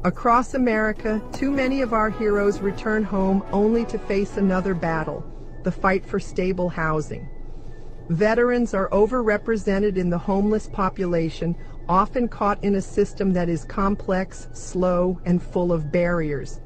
Across America, too many of our heroes return home only to face another battle, the fight for stable housing. Veterans are overrepresented in the homeless population, often caught in a system that is complex, slow, and full of barriers.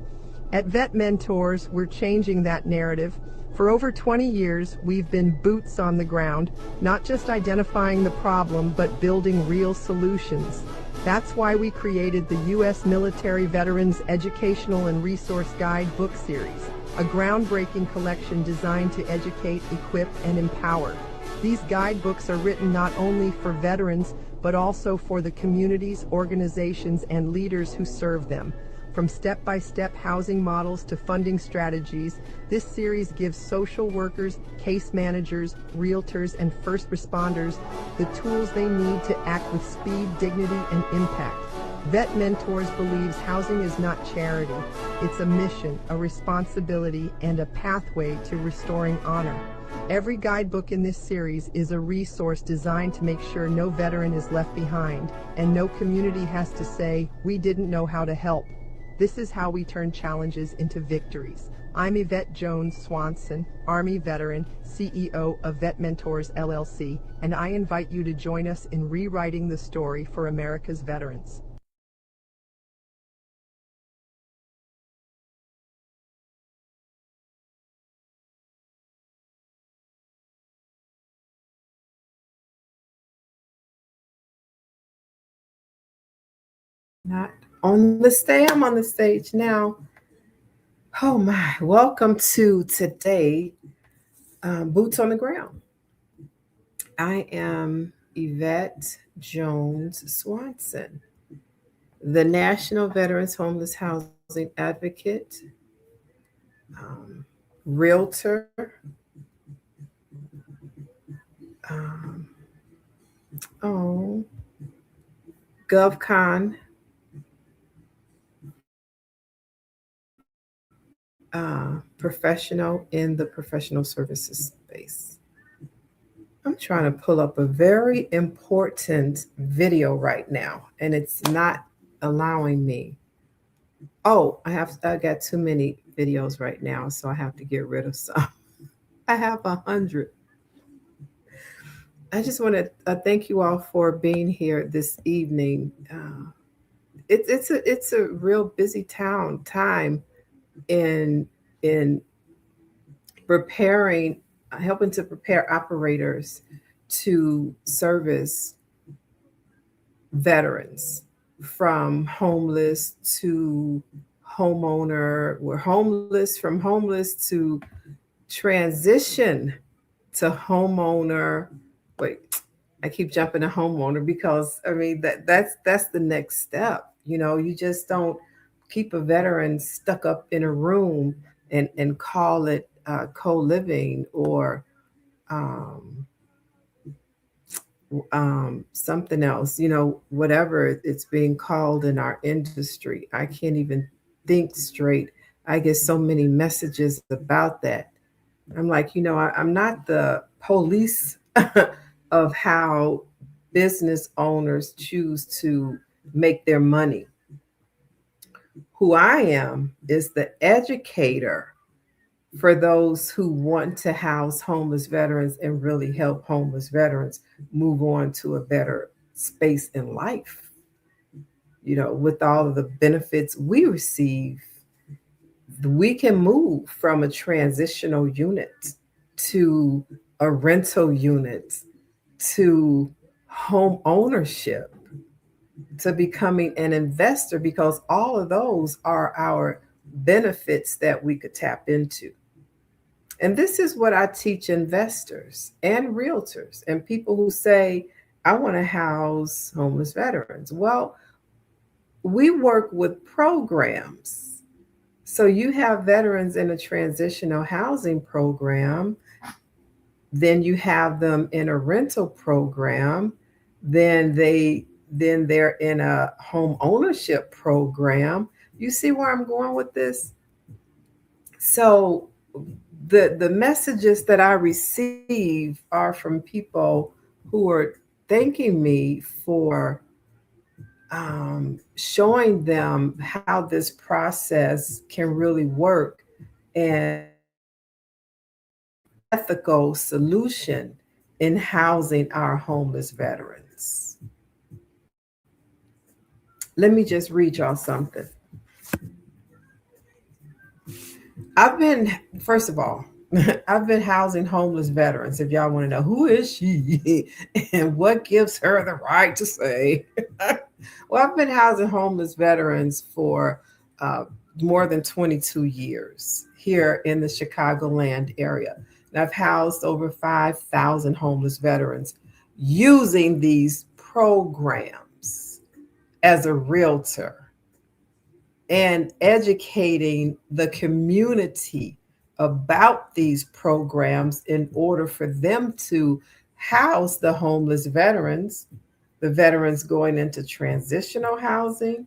At VetMentors, we're changing that narrative. For over 20 years, we've been boots on the ground, not just identifying the problem, but building real solutions. That's why we created the U.S. Military Veterans Educational and Resource Guide book series, a groundbreaking collection designed to educate, equip, and empower. These guidebooks are written not only for veterans, but also for the communities, organizations, and leaders who serve them. From step-by-step housing models to funding strategies, this series gives social workers, case managers, realtors, and first responders the tools they need to act with speed, dignity, and impact. VetMentors believes housing is not charity. It's a mission, a responsibility, and a pathway to restoring honor. Every guidebook in this series is a resource designed to make sure no veteran is left behind, and no community has to say, "We didn't know how to help." This is how we turn challenges into victories. I'm Yvette Jones Swanson, Army veteran, CEO of VetMentors LLC, and I invite you to join us in rewriting the story for America's veterans. Not on the stage. I'm on the stage now. Oh my, welcome to today, Boots on the Ground. I am Yvette Jones Swanson, the National Veterans Homeless Housing Advocate, realtor, oh, GovCon, professional in the professional services space. I'm trying to pull up a very important video right now, and it's not allowing me. Oh, I got too many videos right now, so I have to get rid of some. I have 100. I just want to thank you all for being here this evening. It's a real busy time in preparing, helping to prepare operators to service veterans from homeless to homeowner. We're homeless, from homeless to transition to homeowner. Wait, I keep jumping to homeowner because I mean that's the next step. You know, you just don't keep a veteran stuck up in a room and call it co-living or something else, you know, whatever it's being called in our industry. I can't even think straight. I get so many messages about that. I'm like, you know, I'm not the police of how business owners choose to make their money. Who I am is the educator for those who want to house homeless veterans and really help homeless veterans move on to a better space in life. You know, with all of the benefits we receive, we can move from a transitional unit to a rental unit to home ownership to becoming an investor, because all of those are our benefits that we could tap into. And this is what I teach investors and realtors and people who say, I want to house homeless veterans. Well, we work with programs. So you have veterans in a transitional housing program, then you have them in a rental program, then they're in a home ownership program. You see where I'm going with this? So the messages that I receive are from people who are thanking me for showing them how this process can really work and ethical solution in housing our homeless veterans. Let me just read y'all something. I've been, first of all, I've been housing homeless veterans. If y'all want to know who is she and what gives her the right to say, well, I've been housing homeless veterans for uh, more than 22 years here in the Chicagoland area. And I've housed over 5,000 homeless veterans using these programs as a realtor and educating the community about these programs in order for them to house the homeless veterans, the veterans going into transitional housing,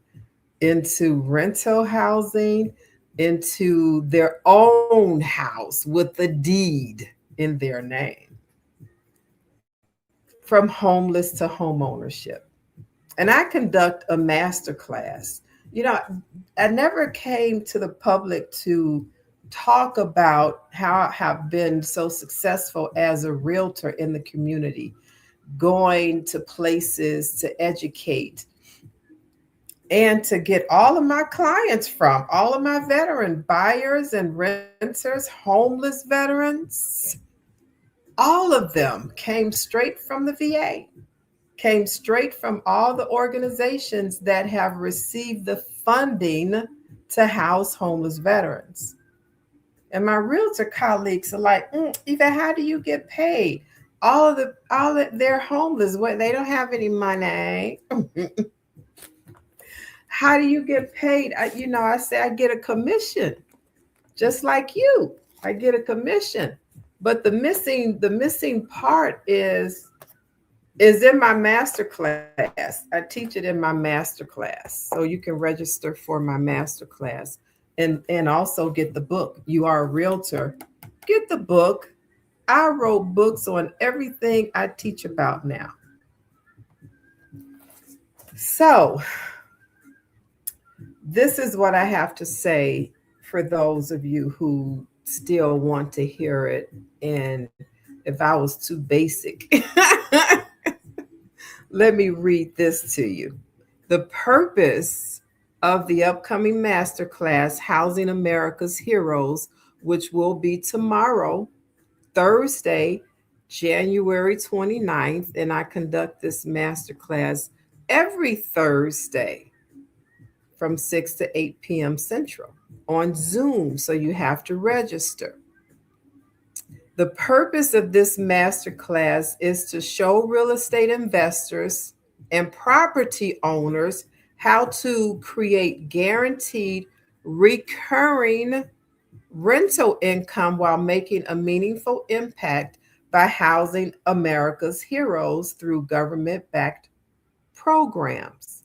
into rental housing, into their own house with the deed in their name, from homeless to home ownership. And I conduct a master class. You know, I never came to the public to talk about how I have been so successful as a realtor in the community, going to places to educate and to get all of my clients from, all of my veteran buyers and renters, homeless veterans, all of them came straight from the VA, came straight from all the organizations that have received the funding to house homeless veterans. And my realtor colleagues are like, Eva, how do you get paid? They're homeless. What, they don't have any money. How do you get paid? I say I get a commission, just like you. I get a commission. But the missing part is in my master class. I teach it in my master class. So you can register for my master class and also get the book. You are a realtor. Get the book. I wrote books on everything I teach about now. So this is what I have to say for those of you who still want to hear it. And if I was too basic, let me read this to you. The purpose of the upcoming masterclass, Housing America's Heroes, which will be tomorrow, Thursday, January 29th, and I conduct this masterclass every Thursday from 6 to 8 p.m. Central on Zoom, so you have to register. The purpose of this masterclass is to show real estate investors and property owners how to create guaranteed recurring rental income while making a meaningful impact by housing America's heroes through government-backed programs,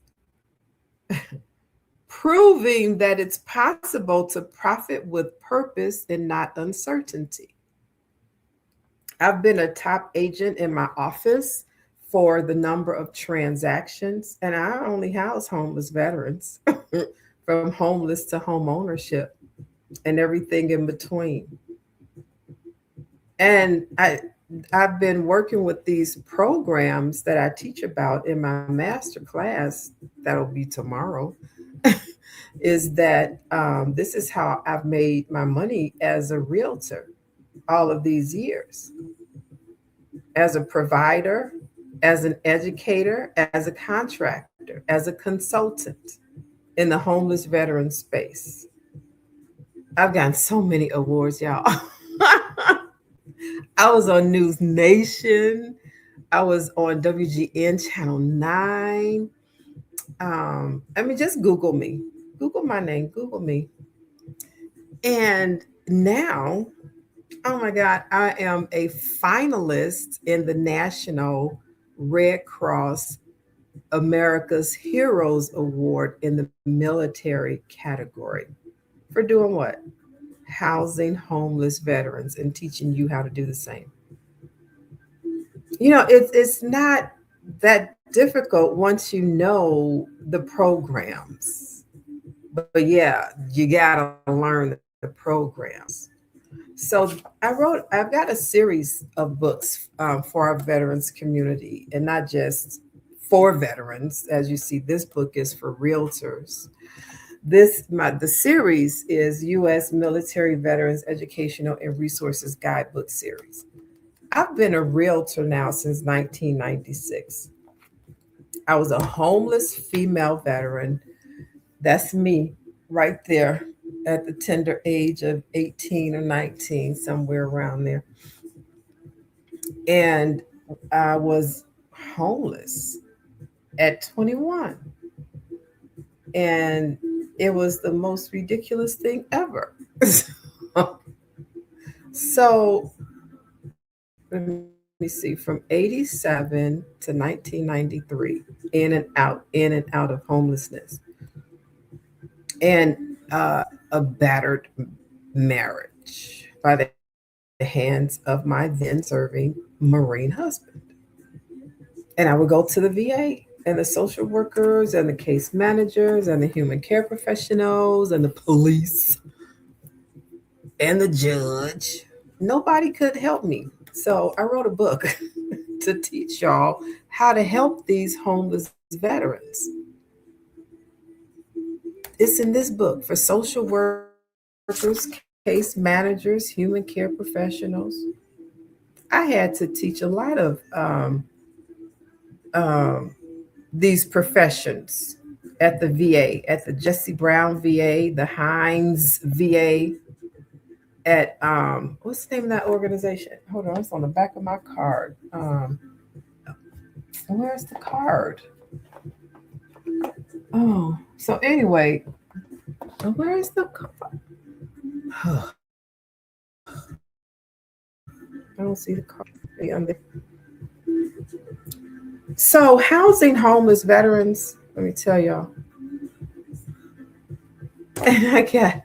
proving that it's possible to profit with purpose and not uncertainty. I've been a top agent in my office for the number of transactions, and I only house homeless veterans from homeless to home ownership and everything in between. And I've been working with these programs that I teach about in my master class that'll be tomorrow. Is that this is how I've made my money as a realtor all of these years, as a provider, as an educator, as a contractor, as a consultant in the homeless veteran space. I've gotten so many awards, y'all. I was on News Nation. I was on WGN Channel 9. Just Google me. Google my name. Google me. And now, oh my God, I am a finalist in the National Red Cross America's Heroes Award in the military category. For doing what? housing homeless veterans and teaching you how to do the same. It's not that difficult once you know the programs. But yeah, you gotta learn the programs. So I've got a series of books for our veterans community, and not just for veterans. As you see, this book is for realtors. The series is U.S. Military Veterans Educational and Resources Guidebook Series. I've been a realtor now since 1996. I was a homeless female veteran. That's me right there at the tender age of 18 or 19, somewhere around there. And I was homeless at 21. And it was the most ridiculous thing ever. So let me see, from 87 to 1993, in and out of homelessness, and a battered marriage by the hands of my then serving Marine husband. And I would go to the VA and the social workers and the case managers and the human care professionals and the police and the judge. Nobody could help me. So I wrote a book to teach y'all how to help these homeless veterans. It's in this book for social workers, case managers, human care professionals. I had to teach a lot of these professions at the VA, at the Jesse Brown VA, the Hines VA, at what's the name of that organization? Hold on, it's on the back of my card. Where's the card? Oh, so anyway, where's the card? I don't see the card. So housing homeless veterans, let me tell y'all. And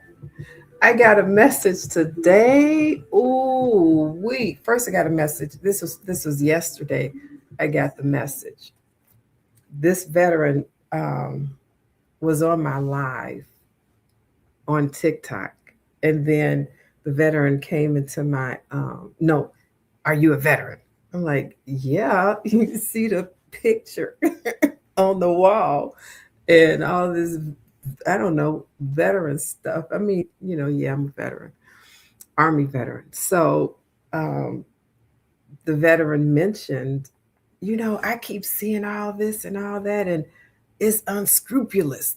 I got a message today. Ooh, first I got a message. This was yesterday. I got the message. This veteran was on my live on TikTok, and then the veteran came into my no, are you a veteran? I'm like, yeah. You can see the picture on the wall and all this, I don't know, veteran stuff. I mean, yeah, I'm a veteran, Army veteran. So the veteran mentioned, I keep seeing all this and all that, and it's unscrupulous.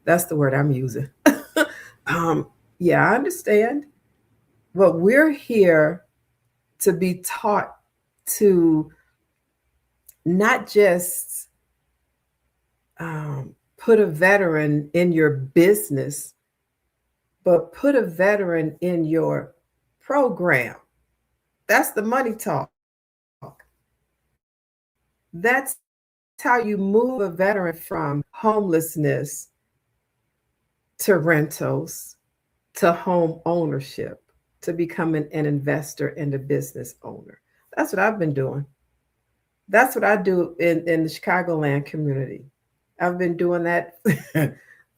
That's the word I'm using. Yeah, I understand. But we're here to be taught to not just put a veteran in your business, but put a veteran in your program. That's the money talk. That's how you move a veteran from homelessness to rentals to home ownership to becoming an investor and a business owner. That's what I've been doing. That's what I do in the Chicagoland community. I've been doing that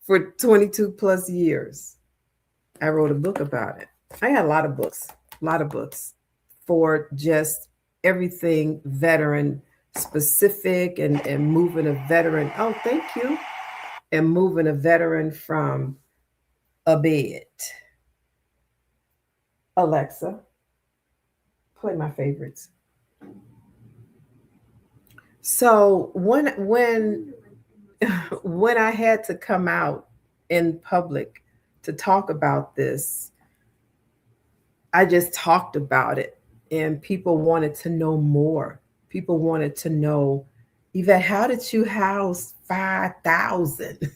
for 22 plus years. I wrote a book about it. I had a lot of books for just everything veteran specific and moving a veteran. Oh, thank you. And moving a veteran from a bed. Alexa, play my favorites. So when when I had to come out in public to talk about this, I just talked about it, and people wanted to know more. People wanted to know, Yvette, how did you house 5,000,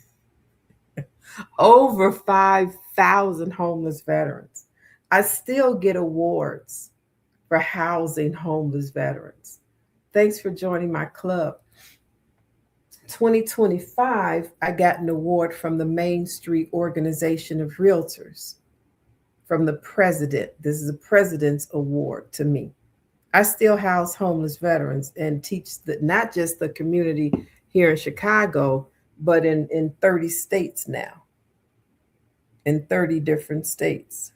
over 5,000 homeless veterans? I still get awards for housing homeless veterans. Thanks for joining my club. 2025, I got an award from the Main Street Organization of Realtors from the president. This is a president's award to me. I still house homeless veterans and teach not just the community here in Chicago, but in 30 states now, in 30 different states.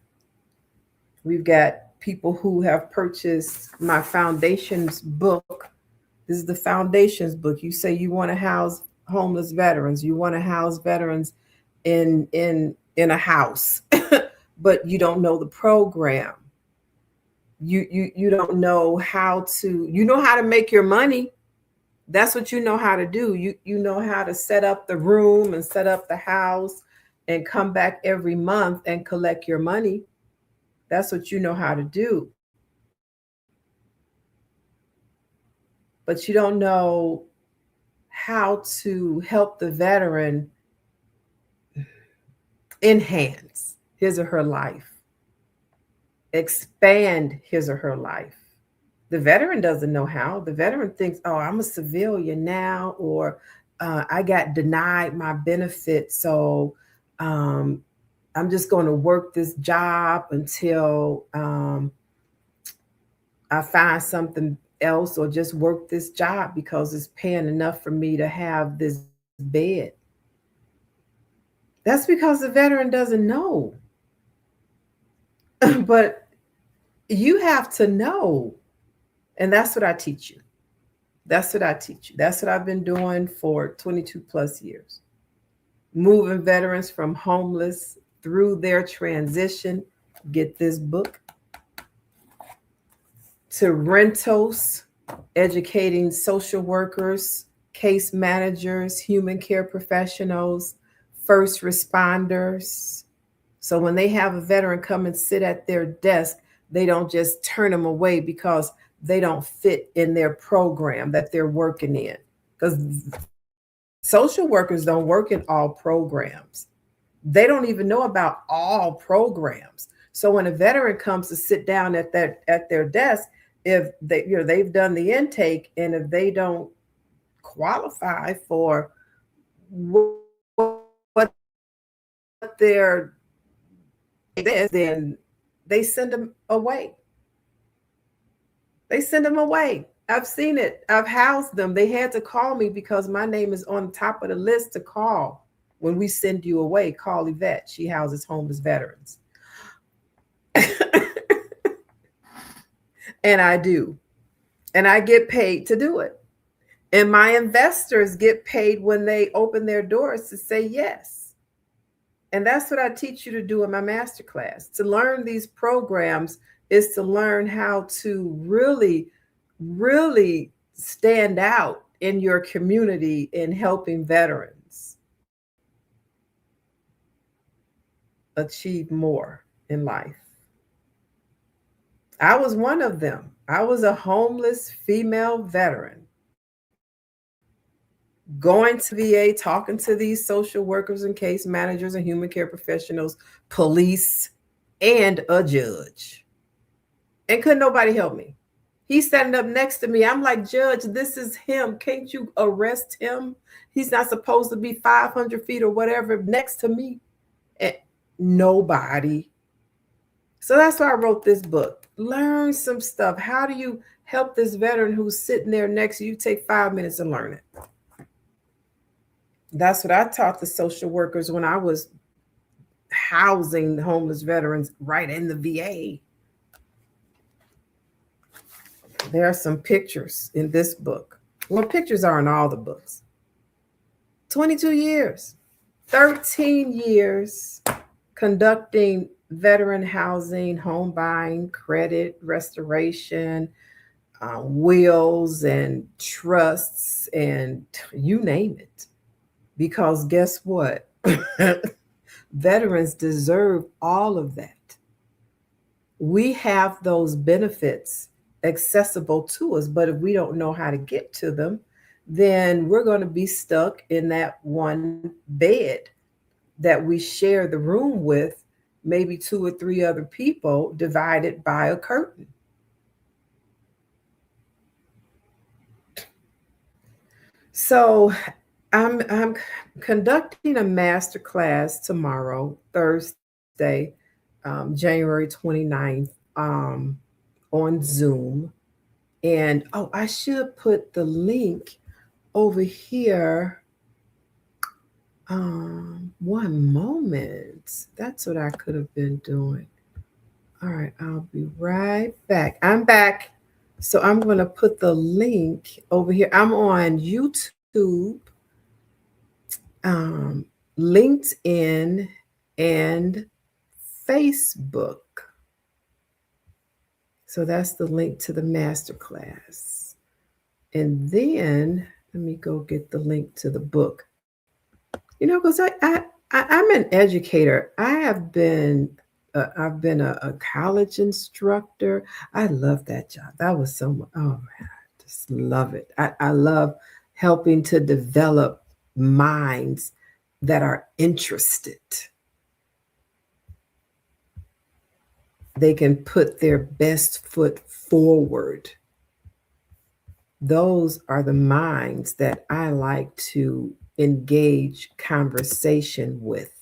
We've got people who have purchased my foundation's book. This is the foundation's book. You say you want to house homeless veterans. You want to house veterans in a house, but you don't know the program. You don't know how to, you know how to make your money. That's what you know how to do. You know how to set up the room and set up the house and come back every month and collect your money. That's what you know how to do. But you don't know how to help the veteran enhance his or her life, expand his or her life. The veteran doesn't know how. The veteran thinks, oh, I'm a civilian now, or I got denied my benefit, so I'm just going to work this job until I find something else, or just work this job because it's paying enough for me to have this bed. That's because the veteran doesn't know. But you have to know. And that's what I teach you. That's what I teach you. That's what I've been doing for 22 plus years. Moving veterans from homeless through their transition. Get this book. To rentals, educating social workers, case managers, human care professionals, first responders. So when they have a veteran come and sit at their desk, they don't just turn them away because they don't fit in their program that they're working in. Because social workers don't work in all programs. They don't even know about all programs. So when a veteran comes to sit down at their desk, if they, they've done the intake, and if they don't qualify for what they're this, then they send them away. They send them away. I've seen it. I've housed them. They had to call me because my name is on top of the list to call when we send you away. Call Yvette. She houses homeless veterans. And I do. And I get paid to do it. And my investors get paid when they open their doors to say yes. And that's what I teach you to do in my masterclass. To learn these programs is to learn how to really, really stand out in your community in helping veterans achieve more in life. I was one of them. I was a homeless female veteran going to VA, talking to these social workers and case managers and human care professionals, police, and a judge. And couldn't nobody help me. He's standing up next to me. I'm like, Judge, this is him. Can't you arrest him? He's not supposed to be 500 feet or whatever next to me. And nobody. So that's why I wrote this book. Learn some stuff. How do you help this veteran who's sitting there next to you? Take 5 minutes and learn it. That's what I taught the social workers when I was housing homeless veterans right in the VA. There are some pictures in this book. Well, pictures are in all the books. 22 years, 13 years conducting veteran housing, home buying, credit restoration, wills and trusts, and you name it. Because guess what? Veterans deserve all of that. We have those benefits accessible to us, but if we don't know how to get to them, then we're going to be stuck in that one bed that we share the room with, maybe 2 or 3 other people, divided by a curtain. So I'm conducting a master class tomorrow, Thursday, January 29th on Zoom. And oh, I should put the link over here. One moment. That's what I could have been doing. All right, I'll be right back. I'm back. So I'm going to put the link over here. I'm on YouTube, LinkedIn, and Facebook. So that's the link to the masterclass. And then let me go get the link to the book. Because I'm an educator. I've been a college instructor. I love that job. That was so much. Oh man, I just love it. I love helping to develop minds that are interested. They can put their best foot forward. Those are the minds that I like to engage conversation with,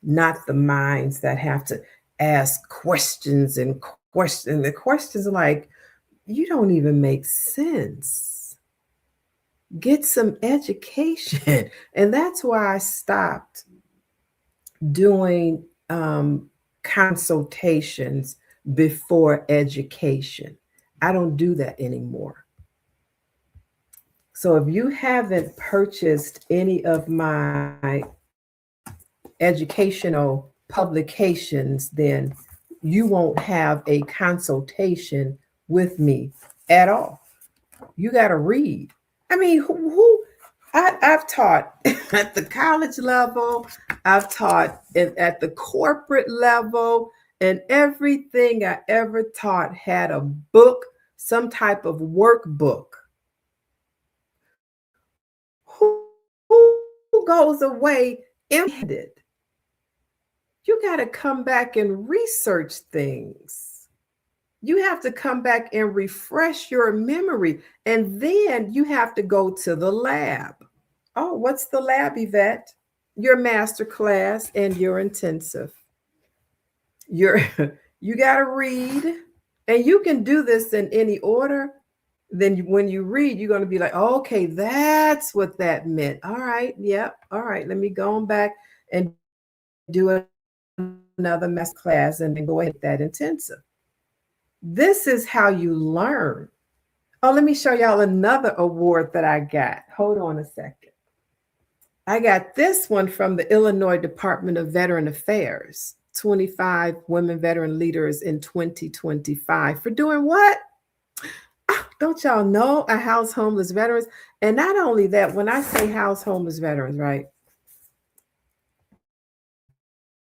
not the minds that have to ask questions and questions. The questions are like, you don't even make sense. Get some education. And that's why I stopped doing consultations before education. I don't do that anymore. So if you haven't purchased any of my educational publications, then you won't have a consultation with me at all. You got to read. I mean, I've taught at the college level, I've taught at the corporate level, and everything I ever taught had a book, some type of workbook. Who goes away empty-handed? You got to come back and research things. You have to come back and refresh your memory. And then you have to go to the lab. Oh, what's the lab, Yvette? Your master class and your intensive. You got to read. And you can do this in any order. Then when you read, you're going to be like, oh, okay, that's what that meant. All right. Yep. All right. Let me go on back and do another master class and then go ahead and that intensive. This is how you learn. Oh, let me show y'all another award that I got. Hold on a second. I got this one from the Illinois Department of Veteran Affairs, 25 women veteran leaders in 2025 for doing what? Don't y'all know I house homeless veterans? And not only that, when I say house homeless veterans, right?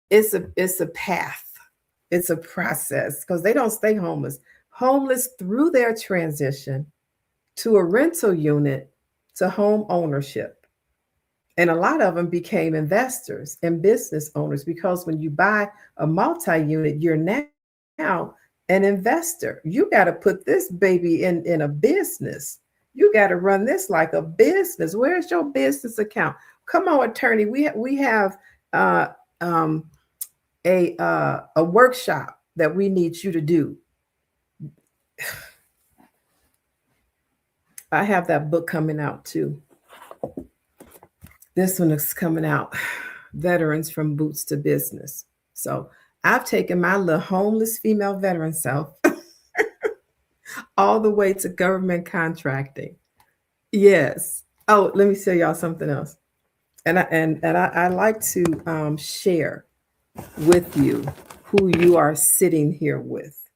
It's a path. It's a process because they don't stay homeless. Homeless through their transition to a rental unit to home ownership. And a lot of them became investors and business owners because when you buy a multi-unit, you're now an investor. You got to put this baby in a business. You got to run this like a business. Where's your business account? Come on, attorney. We have a workshop that we need you to do. I have that book coming out too. This one is coming out, Veterans from Boots to Business. So I've taken my little homeless female veteran self all the way to government contracting. Yes. Oh, let me show y'all something else. And I like to share with you who you are sitting here with.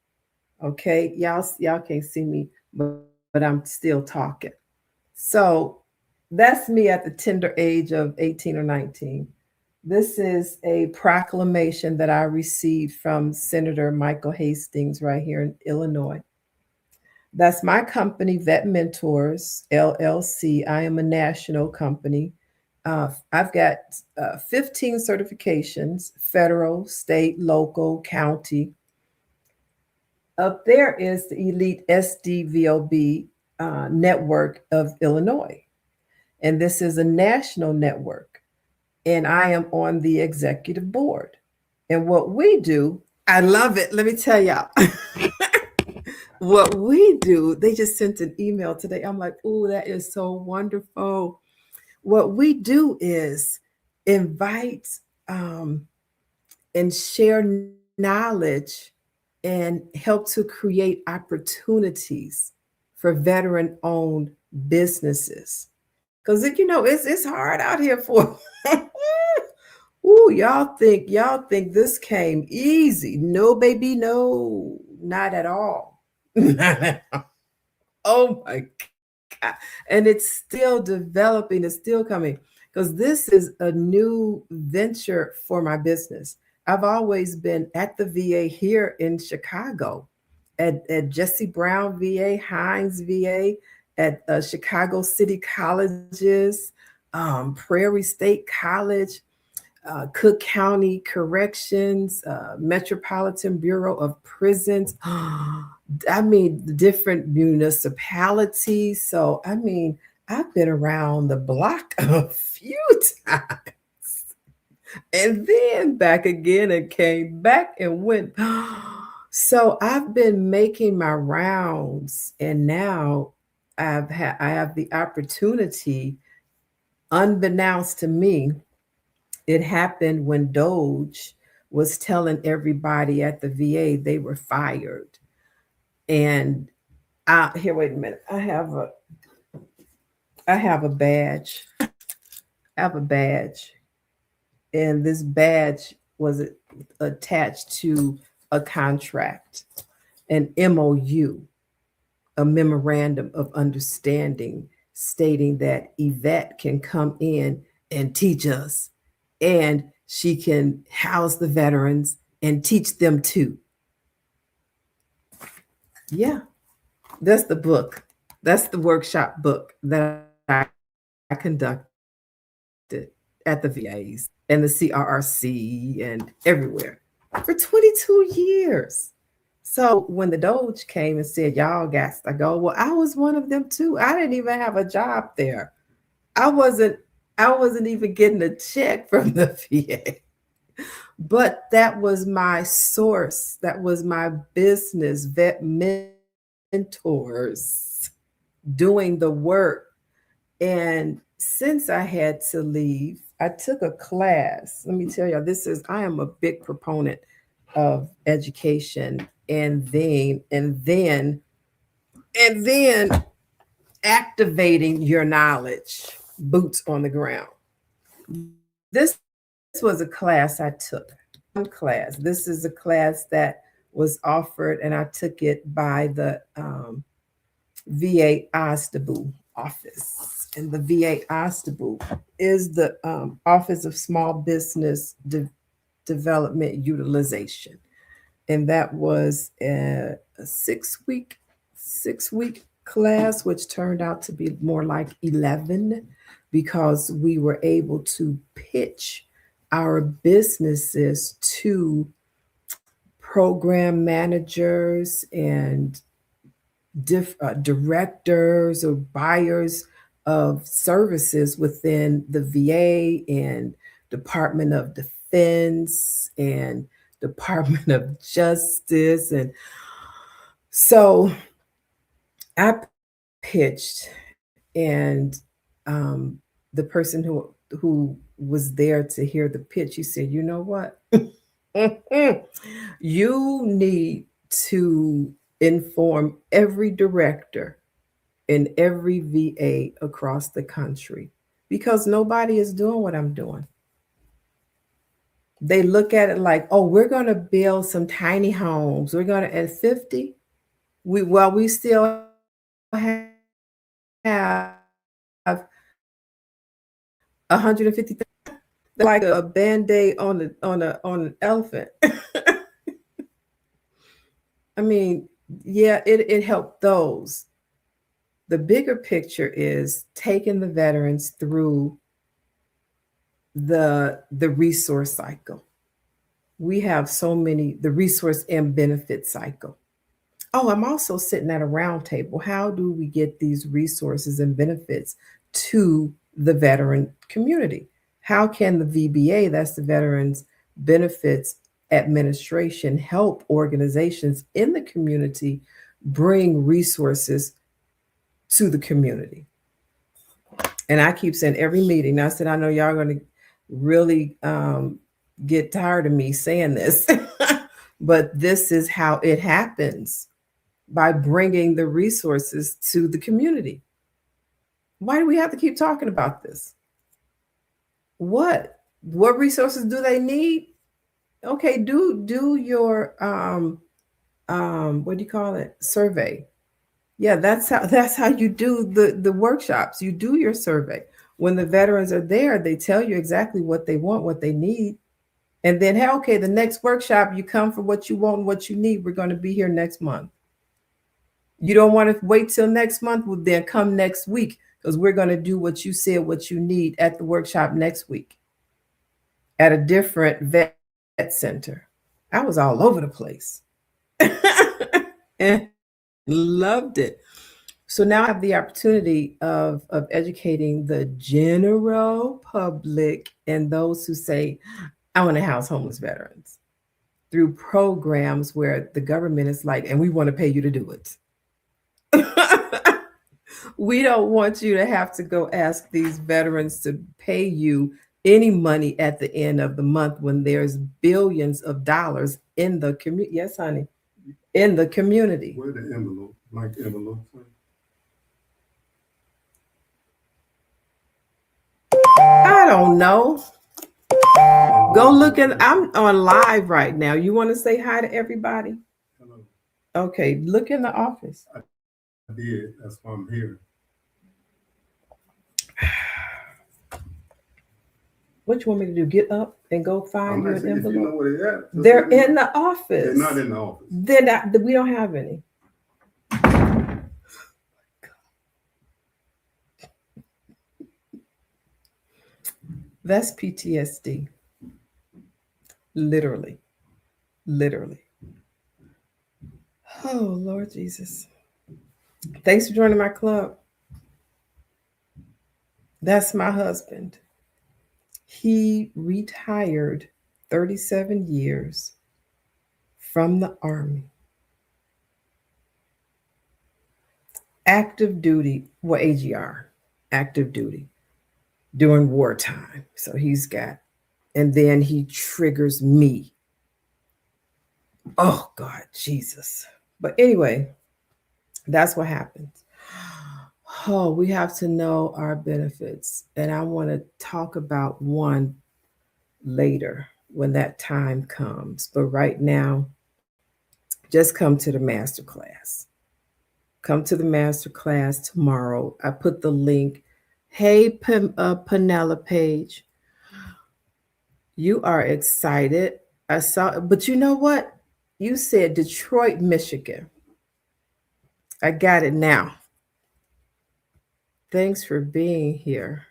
Okay, y'all can't see me, but I'm still talking. So that's me at the tender age of 18 or 19. This is a proclamation that I received from Senator Michael Hastings right here in Illinois. That's my company, VetMentors, LLC. I am a national company. I've got 15 certifications, federal, state, local, county. Up there is the elite SDVOB network of Illinois. And this is a national network. And I am on the executive board. And what we do, I love it. Let me tell y'all. What we do, they just sent an email today. I'm like, oh, that is so wonderful. What we do is invite and share knowledge and help to create opportunities for veteran owned businesses. Because it's hard out here for ooh, y'all think this came easy. No, baby, no, not at all. Not at all. Oh my God. And it's still developing, it's still coming because this is a new venture for my business. I've always been at the VA here in Chicago, at Jesse Brown VA, Hines VA, at Chicago City Colleges, Prairie State College, Cook County Corrections, Metropolitan Bureau of Prisons. I mean, different municipalities. So, I mean, I've been around the block a few times and then back again and came back and went. So I've been making my rounds, and now I have the opportunity, unbeknownst to me, it happened when Doge was telling everybody at the VA they were fired. And here, wait a minute. I have a badge. I have a badge. And this badge was attached to a contract, an MOU, a memorandum of understanding stating that Yvette can come in and teach us, and she can house the veterans and teach them too. Yeah, that's the book. That's the workshop book that I conducted at the VAs and the CRRC and everywhere for 22 years. So when the Doge came and said, y'all got to go, well, I was one of them too. I didn't even have a job there. I wasn't even getting a check from the VA. But that was my source. That was my business, VetMentors, doing the work. And since I had to leave, I took a class. Let me tell you, I am a big proponent of education and then activating your knowledge, boots on the ground. This was a class I took. This is a class that was offered, and I took it by the VA 𝐒𝐈𝐍𝐊 office. And the VA 𝐒𝐈𝐍𝐊 is the Office of Small Business Development Utilization. And that was a 6-week class, which turned out to be more like 11, because we were able to pitch our businesses to program managers and directors or buyers of services within the VA and Department of Defense and Department of Justice. And so I pitched, and the person who was there to hear the pitch, he said, you know what? You need to inform every director in every VA across the country, because nobody is doing what I'm doing. They look at it like, oh, we're going to build some tiny homes. We're going to, at 50, we still have 150, like a Band-Aid on an elephant. I mean, yeah, it helped those. The bigger picture is taking the veterans through the resource cycle. We have so many, the resource and benefit cycle. Oh, I'm also sitting at a round table. How do we get these resources and benefits to the veteran community? How can the VBA, that's the Veterans Benefits administration help organizations in the community bring resources to the community. And I keep saying every meeting, I said, I know y'all are going to really get tired of me saying this, but this is how it happens, by bringing the resources to the community. Why do we have to keep talking about this? What resources do they need? Okay, do your what do you call it? Survey. Yeah, that's how you do the workshops. You do your survey. When the veterans are there, they tell you exactly what they want, what they need. And then, hey, okay, the next workshop, you come for what you want and what you need. We're going to be here next month. You don't want to wait till next month? Well, then come next week, because we're going to do what you said, what you need at the workshop next week at a different vet center. I was all over the place and loved it. So now I have the opportunity of educating the general public and those who say, I want to house homeless veterans, through programs where the government is like, and we want to pay you to do it. We don't want you to have to go ask these veterans to pay you any money at the end of the month when there's billions of dollars in the community. Yes, honey, in the community. Where the envelope? Like the envelope? I don't know. Go look I'm on live right now. You want to say hi to everybody? Hello. Okay, look in the office. I did. That's why I'm here. What you want me to do? Get up and go find you an envelope? You know where they're at. They're in the office. They're not in the office. We don't have any. That's PTSD. Literally. Oh, Lord Jesus. Thanks for joining my club. That's my husband. He retired 37 years from the Army. Active duty, well, AGR, active duty during wartime. So he's got, and then he triggers me. Oh, God, Jesus. But anyway, that's what happens. Oh, we have to know our benefits. And I want to talk about one later when that time comes. But right now, just come to the masterclass. Come to the masterclass tomorrow. I put the link. Hey, Penelope, you are excited. I saw, but you know what? You said Detroit, Michigan. I got it now. Thanks for being here.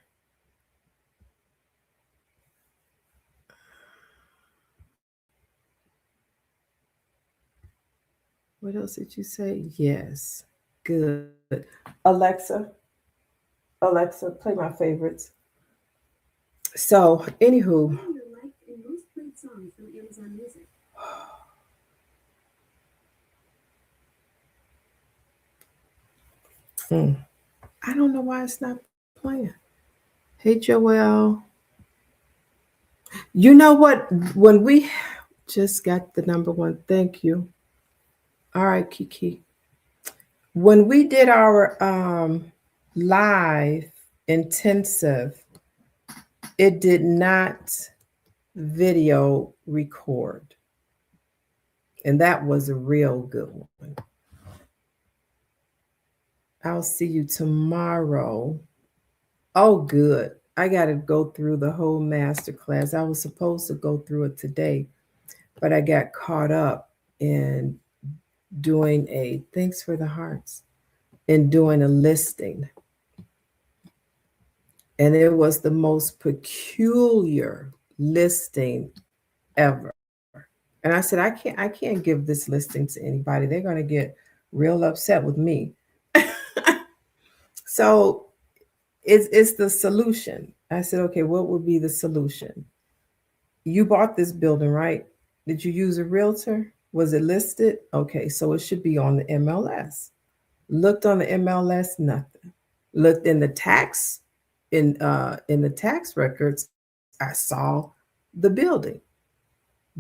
What else did you say? Yes. Good. Alexa, play my favorites. So, anywho. I don't know why it's not playing. Hey, Joelle. You know what? When we just got the number one, thank you. All right, Kiki. When we did our live intensive, it did not video record. And that was a real good one. I'll see you tomorrow. Oh, good. I got to go through the whole masterclass. I was supposed to go through it today, but I got caught up in doing thanks for the hearts, and doing a listing. And it was the most peculiar listing ever. And I said, I can't give this listing to anybody. They're going to get real upset with me. So it's the solution. I said, okay, what would be the solution? You bought this building, right? Did you use a realtor? Was it listed? Okay, so it should be on the MLS. Looked on the MLS, nothing. Looked in the tax in the tax records, I saw the building.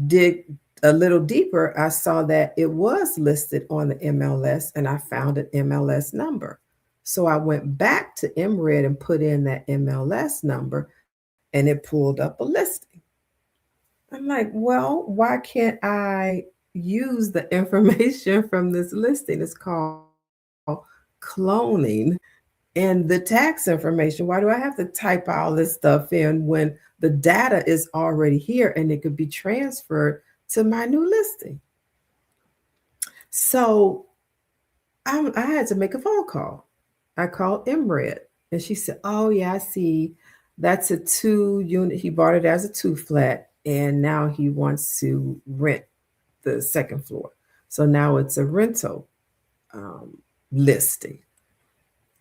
Dig a little deeper, I saw that it was listed on the MLS and I found an MLS number. So I went back to MRED and put in that MLS number and it pulled up a listing. I'm like, well, why can't I use the information from this listing? It's called cloning and the tax information. Why do I have to type all this stuff in when the data is already here and it could be transferred to my new listing? So I had to make a phone call. I called MRED and she said, oh yeah, I see. That's a 2-unit. He bought it as a 2-flat and now he wants to rent the second floor. So now it's a rental listing.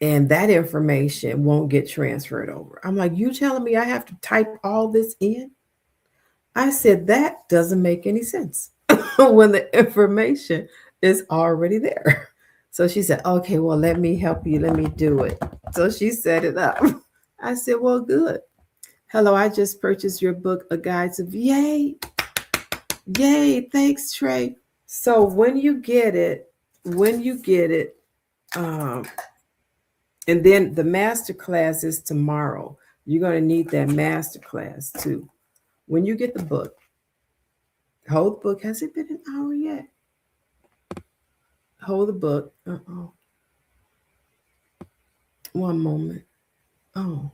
And that information won't get transferred over. I'm like, you telling me I have to type all this in? I said, that doesn't make any sense when the information is already there. So she said, okay, well, let me help you. Let me do it. So she set it up. I said, well, good. Hello, I just purchased your book, A Guide to Yay. Yay, thanks, Trey. So when you get it, and then the master class is tomorrow. You're going to need that master class too. When you get the book, hold the book. Has it been an hour yet? Hold the book. One moment. Oh,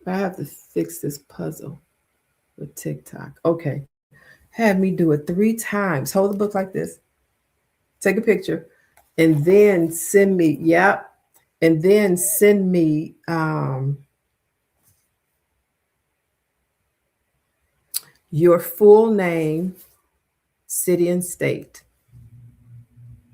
I have to fix this puzzle with TikTok. Okay. Have me do it 3 times. Hold the book like this. Take a picture and then send me. Yep. And then send me your full name, city, and state,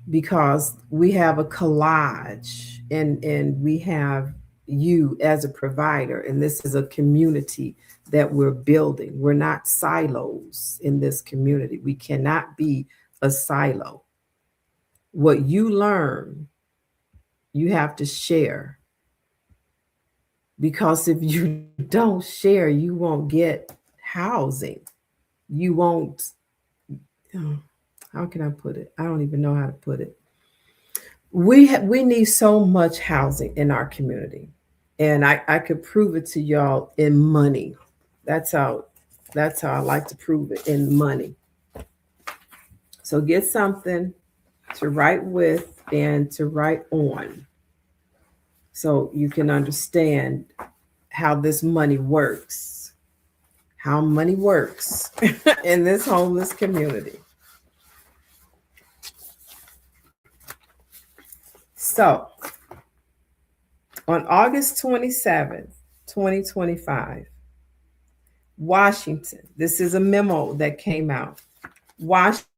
because we have a collage and we have you as a provider, and this is a community that we're building. We're not silos in this community. We cannot be a silo. What you learn, you have to share. Because if you don't share, you won't get housing. You won't, how can I put it? I don't even know how to put it. We need so much housing in our community. And I could prove it to y'all in money. That's how I like to prove it, in money. So get something to write with and to write on, so you can understand how this money works, how money works in this homeless community. So on August 27th, 2025, Washington, this is a memo that came out. Washington,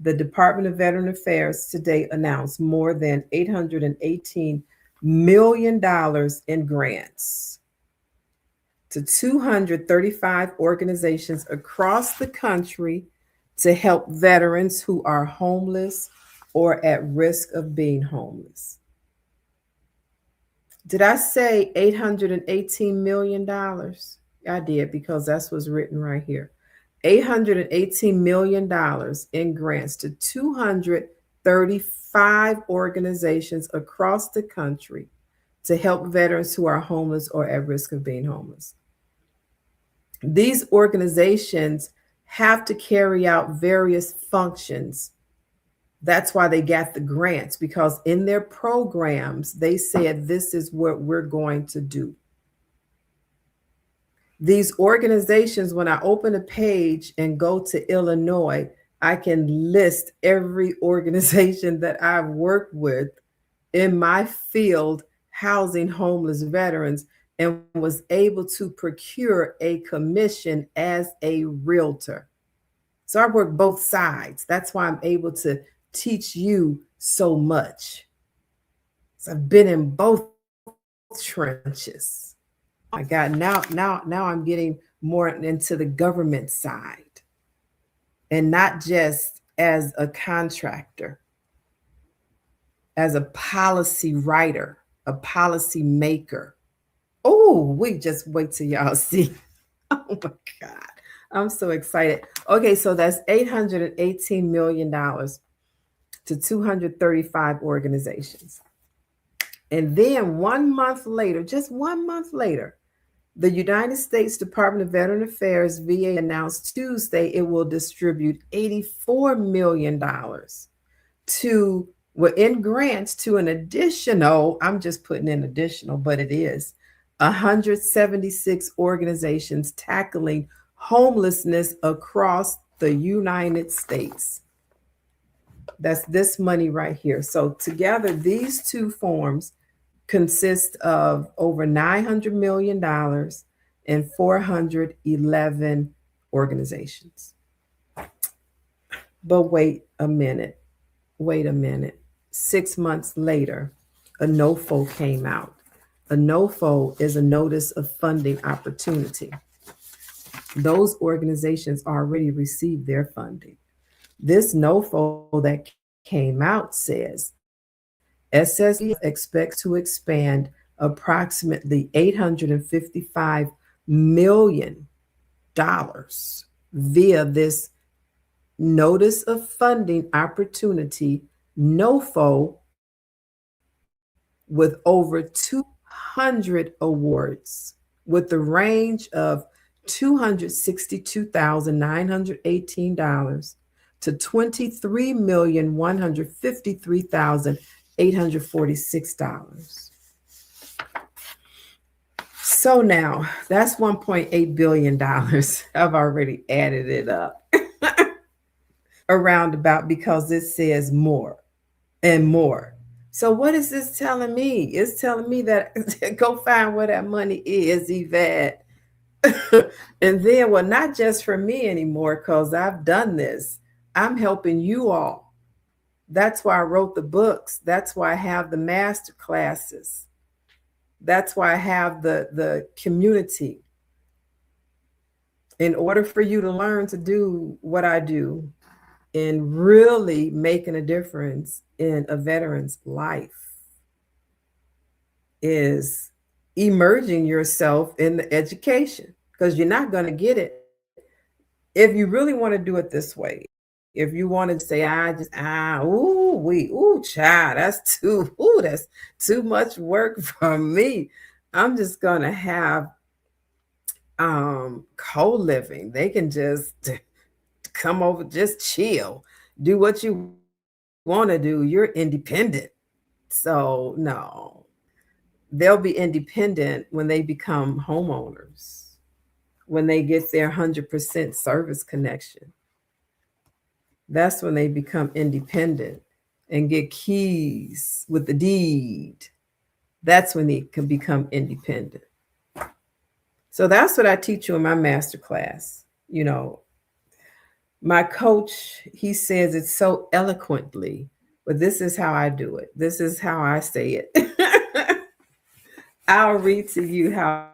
the Department of Veteran Affairs today announced more than $818 million in grants to 235 organizations across the country to help veterans who are homeless or at risk of being homeless. Did I say $818 million? I did, because that's what's written right here. $818 million in grants to 235 organizations across the country to help veterans who are homeless or at risk of being homeless. These organizations have to carry out various functions. That's why they got the grants, because in their programs, they said, this is what we're going to do. These organizations, when I open a page and go to Illinois, I can list every organization that I've worked with in my field housing homeless veterans, and was able to procure a commission as a realtor. So I work both sides. That's why I'm able to teach you so much. So I've been in both trenches. I got now I'm getting more into the government side. and not just as a contractor, as a policy writer, a policy maker. Oh, we just wait till y'all see. Oh my God. I'm so excited. Okay, so that's $818 million to 235 organizations. And then 1 month later, just 1 month later, the United States Department of Veteran Affairs, VA, announced Tuesday it will distribute $84 million in grants to an additional, I'm just putting in additional, but it is 176 organizations tackling homelessness across the United States. That's this money right here. So together, these two forms consist of over $900 million and 411 organizations. But wait a minute. 6 months later, a NOFO came out. A NOFO is a notice of funding opportunity. Those organizations already received their funding. This NOFO that came out says SSV expects to expand approximately $855 million via this Notice of Funding Opportunity, NOFO, with over 200 awards, with the range of $262,918 to $23,153,846. So now that's $1.8 billion. I've already added it up around about, because it says more and more. So what is this telling me? It's telling me that go find where that money is, Yvette. And then, well, not just for me anymore, because I've done this. I'm helping you all. That's why I wrote the books. That's why I have the master classes. That's why I have the community. In order for you to learn to do what I do and really making a difference in a veteran's life, is immersing yourself in the education, because you're not going to get it if you really want to do it this way. If you want to say, child, that's too much work for me. I'm just going to have co-living. They can just come over, just chill, do what you want to do. You're independent. So no, they'll be independent when they become homeowners, when they get their 100% service connection. That's when they become independent and get keys with the deed. That's when they can become independent. So that's what I teach you in my master class. You know, my coach, he says it so eloquently, but this is how I do it. This is how I say it. I'll read to you how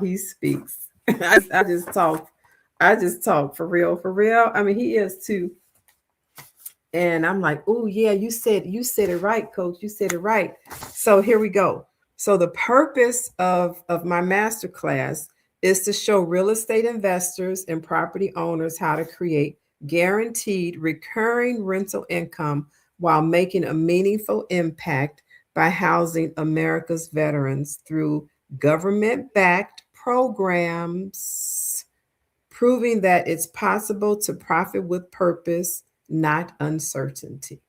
he speaks. I just talk for real. I mean, he is too. And I'm like, oh yeah, you said it right, coach. You said it right. So here we go. So the purpose of my masterclass is to show real estate investors and property owners how to create guaranteed recurring rental income while making a meaningful impact by housing America's veterans through government-backed programs, proving that it's possible to profit with purpose, not uncertainty.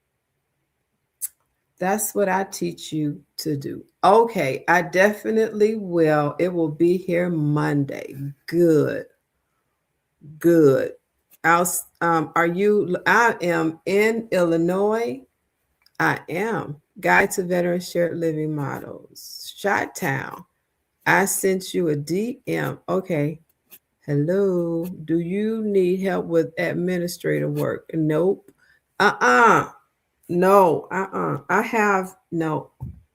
That's what I teach you to do. Okay, I definitely will. It will be here Monday. Good. I am in Illinois. I am. Guide to Veteran Shared Living Models. Chi-Town. I sent you a DM. Okay. Hello. Do you need help with administrative work? Nope. No.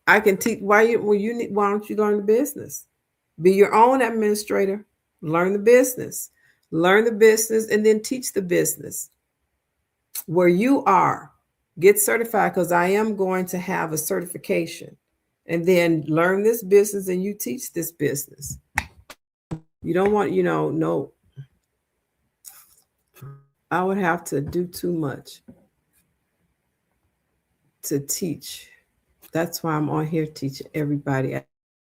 I can teach. Why don't you learn the business? Be your own administrator. Learn the business. learn the business, and then teach the business where you are. Get certified, because I am going to have a certification, and then learn this business and you teach this business. You don't want, no, I would have to do too much to teach. That's why I'm on here teaching everybody at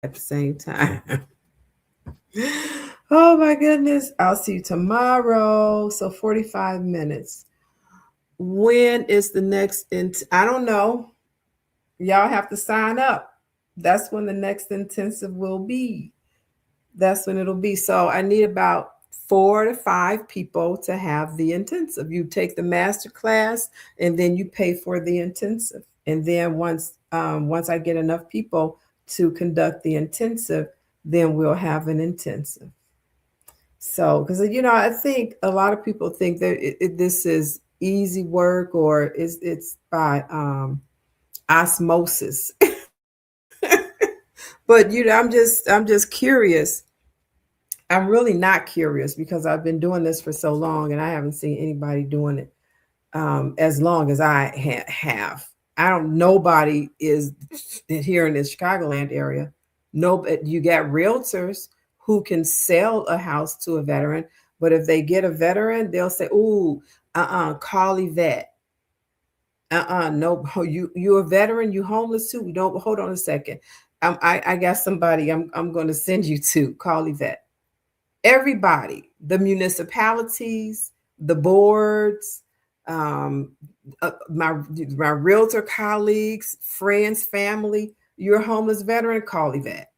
the same time. Oh my goodness. I'll see you tomorrow. So 45 minutes. When is the next? I don't know. Y'all have to sign up. That's when the next intensive will be. That's when it'll be. So I need about 4 to 5 people to have the intensive. You take the master class and then you pay for the intensive. And then once I get enough people to conduct the intensive, then we'll have an intensive. So, because I think a lot of people think that this is easy work, or it's by osmosis. But I'm just curious. I'm really not curious, because I've been doing this for so long and I haven't seen anybody doing it as long as I have. Nobody is here in the Chicagoland area. No, you got realtors who can sell a house to a veteran, but if they get a veteran, they'll say, "Ooh, call Yvette. No, you're a veteran, you homeless too. Don't hold on a second. I got somebody I'm going to send you to. Call Yvette." Everybody, the municipalities, the boards, my realtor colleagues, friends, family, you're a homeless veteran, call Yvette.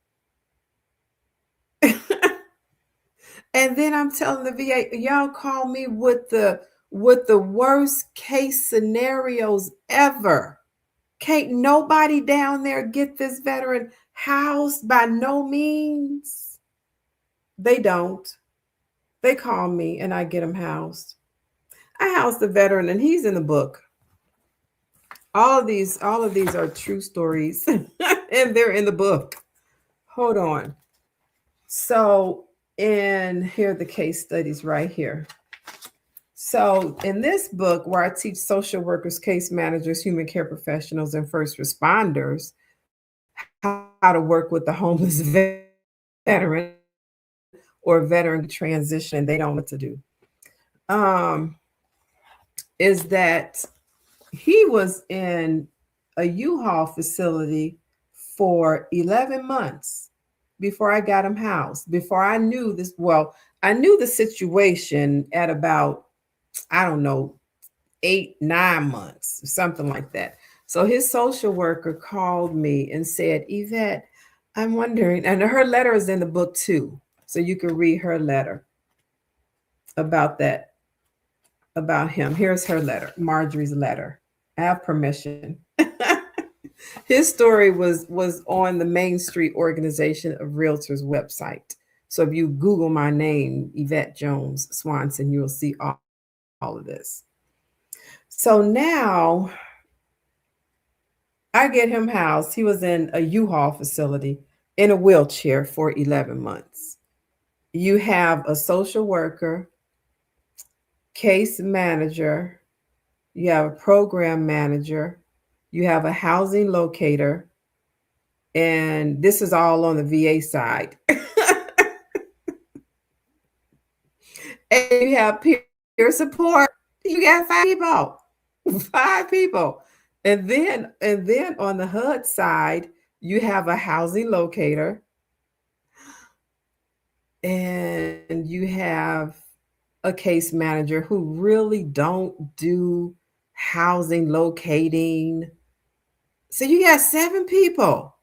And then I'm telling the VA, y'all call me with the worst case scenarios ever. Can't nobody down there get this veteran housed? By no means. They don't. They call me and I get him housed. I housed the veteran and he's in the book. All of these are true stories and they're in the book. Hold on. So, and here are the case studies right here. So in this book, where I teach social workers, case managers, human care professionals, and first responders how to work with the homeless veteran or veteran transition, they don't know what to do, is that he was in a U-Haul facility for 11 months before I got him housed. Before I knew this, well, I knew the situation at about, I don't know, 8-9 months, something like that. So his social worker called me and said, "Yvette, I'm wondering," and her letter is in the book too, so you can read her letter about that, about him. Here's her letter, Marjorie's letter. I have permission. His story was on the Main Street Organization of Realtors website. So if you Google my name, Yvette Jones Swanson, you'll see all of this. So now I get him housed. He was in a U-Haul facility in a wheelchair for 11 months. You have a social worker, case manager, you have a program manager, you have a housing locator, and this is all on the VA side. And you have peer support. You got 5 people. 5 people. And then on the HUD side, you have a housing locator, and you have a case manager who really don't do housing locating. So you got 7 people.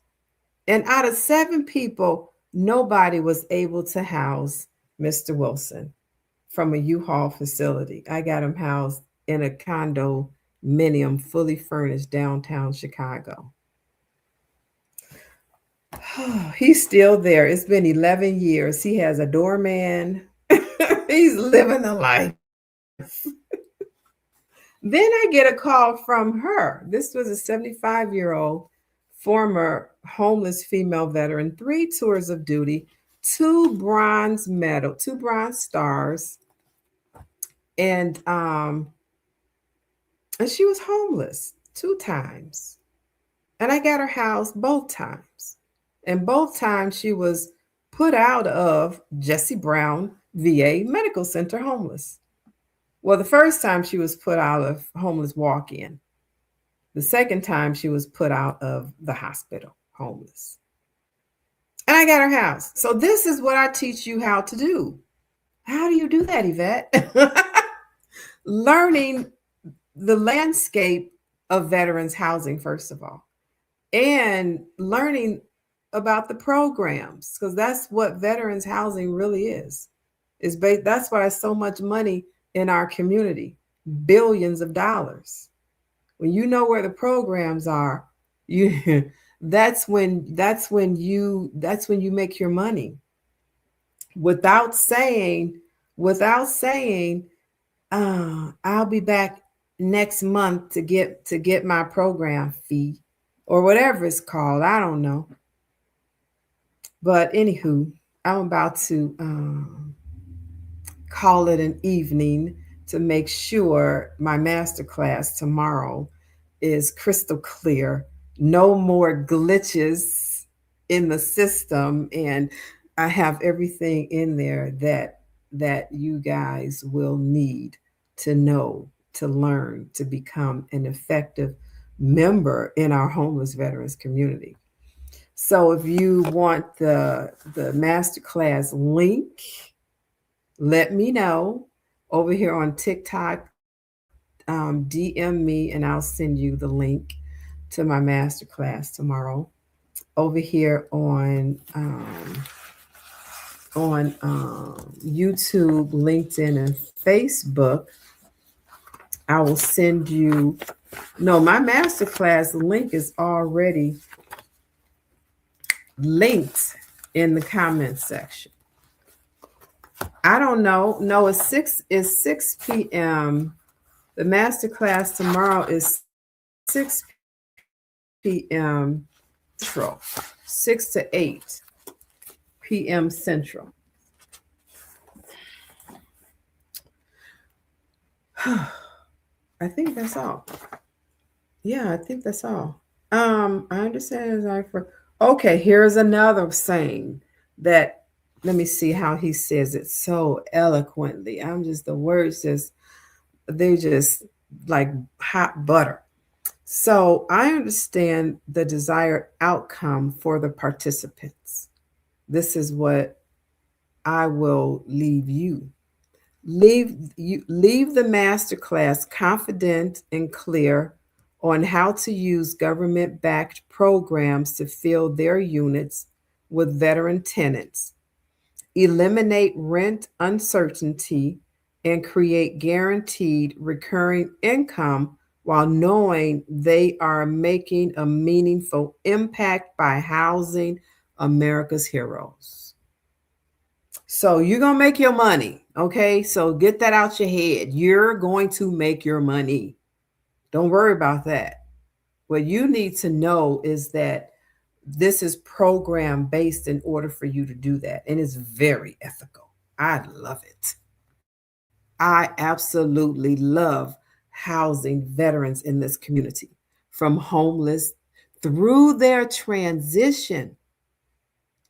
And out of 7 people, nobody was able to house Mr. Wilson from a U-Haul facility. I got him housed in a condominium, fully furnished, downtown Chicago. He's still there. It's been 11 years. He has a doorman. He's living a life. Then I get a call from her. This was a 75-year-old former homeless female veteran, 3 tours of duty, 2 bronze stars, And she was homeless 2 times. And I got her house both times. And both times she was put out of Jesse Brown VA Medical Center homeless. Well, the first time she was put out of homeless walk-in. The second time she was put out of the hospital homeless. And I got her house. So this is what I teach you how to do. How do you do that, Yvette? Learning the landscape of veterans housing, first of all, and learning about the programs, because that's what veterans housing really is. That's why there's so much money in our community, billions of dollars. When you know where the programs are, that's when you make your money. Without saying, I'll be back next month to get my program fee or whatever it's called. I don't know. But anywho, I'm about to call it an evening to make sure my masterclass tomorrow is crystal clear. No more glitches in the system. And I have everything in there that you guys will need to know, to learn, to become an effective member in our homeless veterans community. So if you want the masterclass link, let me know over here on TikTok. DM me and I'll send you the link to my masterclass tomorrow. Over here on YouTube, LinkedIn, and Facebook, I will send you. No, my masterclass link is already linked in the comments section. I don't know. No, it's 6 p.m. The masterclass tomorrow is 6 p.m. Central, 6 to 8 p.m. Central. I think that's all. Yeah, I think that's all. I understand. Okay, here's another saying that, let me see how he says it so eloquently. The words they're just like hot butter. So I understand the desired outcome for the participants. This is what I will leave you. Leave the masterclass confident and clear on how to use government-backed programs to fill their units with veteran tenants, eliminate rent uncertainty, and create guaranteed recurring income while knowing they are making a meaningful impact by housing America's heroes. So you're going to make your money, okay? So get that out your head. You're going to make your money. Don't worry about that. What you need to know is that this is program based in order for you to do that. And it's very ethical. I love it. I absolutely love housing veterans in this community, from homeless through their transition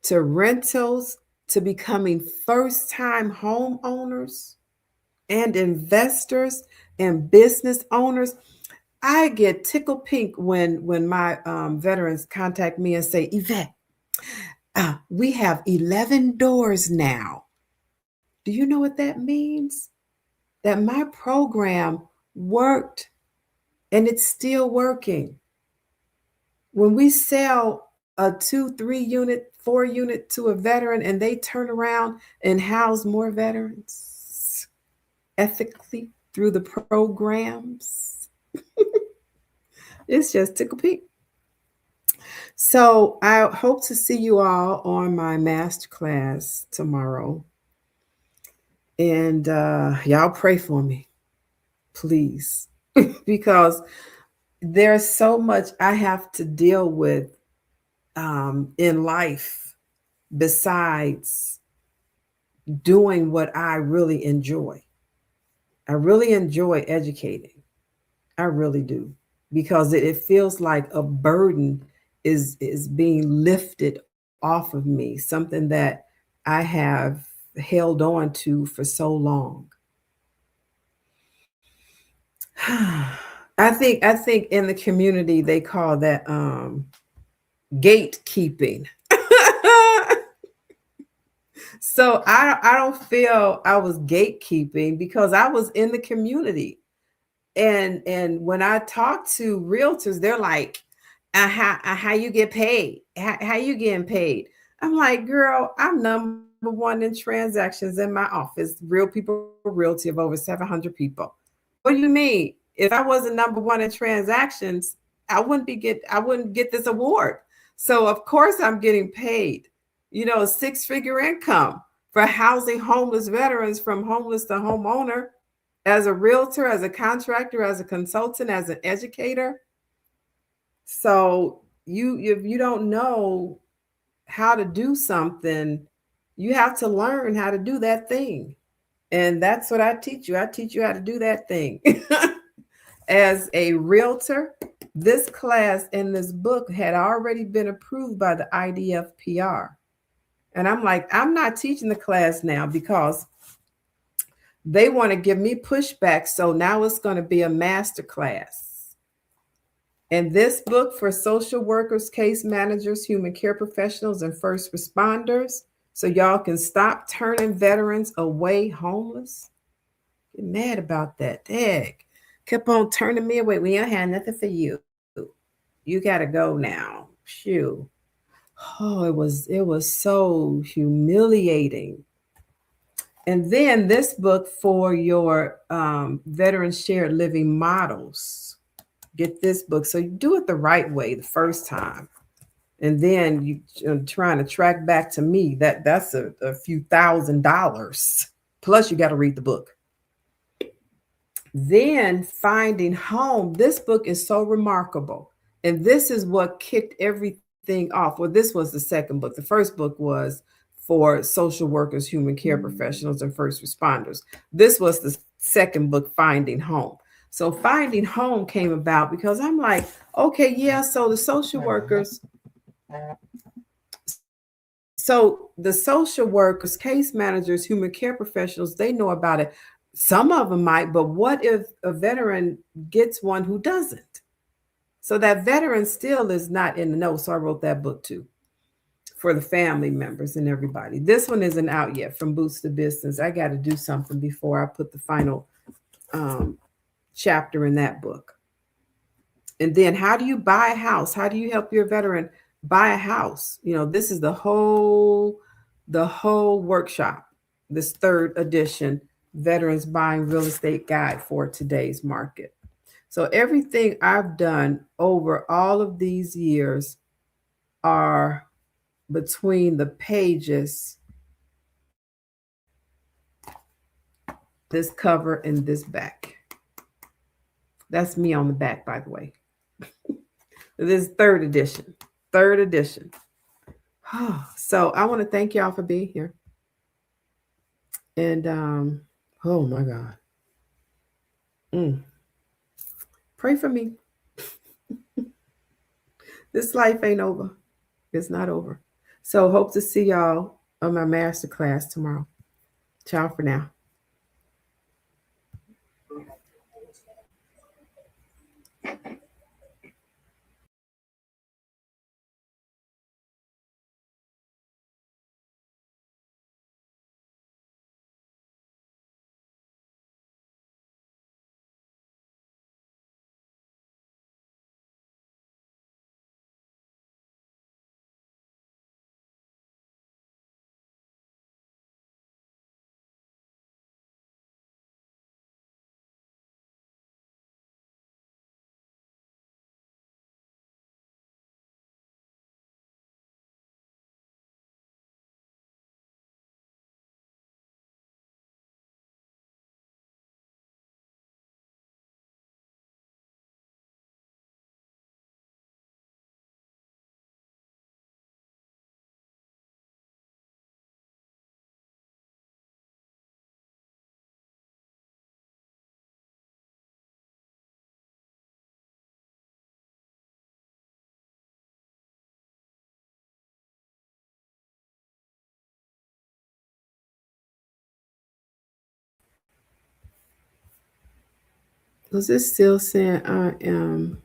to rentals, to becoming first-time homeowners and investors and business owners. I get tickled pink when my veterans contact me and say, Yvette, we have 11 doors now. Do you know what that means? That my program worked and it's still working. When we sell a 2, 3 unit, 4 unit to a veteran and they turn around and house more veterans ethically through the programs, it's just tickle pink. So I hope to see you all on my masterclass tomorrow. And y'all pray for me, please, because there's so much I have to deal with in life besides doing what I really enjoy. I really enjoy educating. I really do, because it feels like a burden is being lifted off of me, something that I have held on to for so long. I think in the community they call that gatekeeping. So I don't feel I was gatekeeping because I was in the community. And when I talk to realtors, they're like, how you get paid? How you getting paid? I'm like, girl, I'm number one in transactions in my office. Real People Realty of over 700 people. What do you mean? If I wasn't number one in transactions, I wouldn't get this award. So of course I'm getting paid, a six-figure income for housing homeless veterans from homeless to homeowner, as a realtor, as a contractor, as a consultant, as an educator. So if you don't know how to do something, you have to learn how to do that thing. And that's what I teach you. I teach you how to do that thing. As a realtor, this class in this book had already been approved by the IDFPR. And I'm like, I'm not teaching the class now because they want to give me pushback. So now it's going to be a master class. And this book for social workers, case managers, human care professionals, and first responders, so y'all can stop turning veterans away homeless. Get mad about that. Dang. Kept on turning me away. We don't have nothing for you. You got to go now. Phew. Oh, it was so humiliating. And then this book for your veteran shared living models. Get this book. So you do it the right way the first time. And then you trying to track back to me, that's a few $1,000s. Plus you got to read the book. Then Finding Home. This book is so remarkable. And this is what kicked everything off. Well, this was the second book. The first book was for social workers, human care professionals, and first responders. This was the second book, Finding Home. So Finding Home came about because I'm like, okay, yeah, so the social workers, case managers, human care professionals, they know about it. Some of them might, but what if a veteran gets one who doesn't? So that veteran still is not in the know. So I wrote that book too, for the family members and everybody. This one isn't out yet, From Boots to Business. I got to do something before I put the final chapter in that book. And then how do you buy a house? How do you help your veteran buy a house? This is the whole workshop, this third edition, Veterans Buying Real Estate Guide for Today's Market. So everything I've done over all of these years are between the pages, this cover and this back. That's me on the back, by the way. This is third edition. So I want to thank y'all for being here. And oh my God. Pray for me. This life ain't over. It's not over. So hope to see y'all on my master class tomorrow. Ciao for now. Was it still saying I am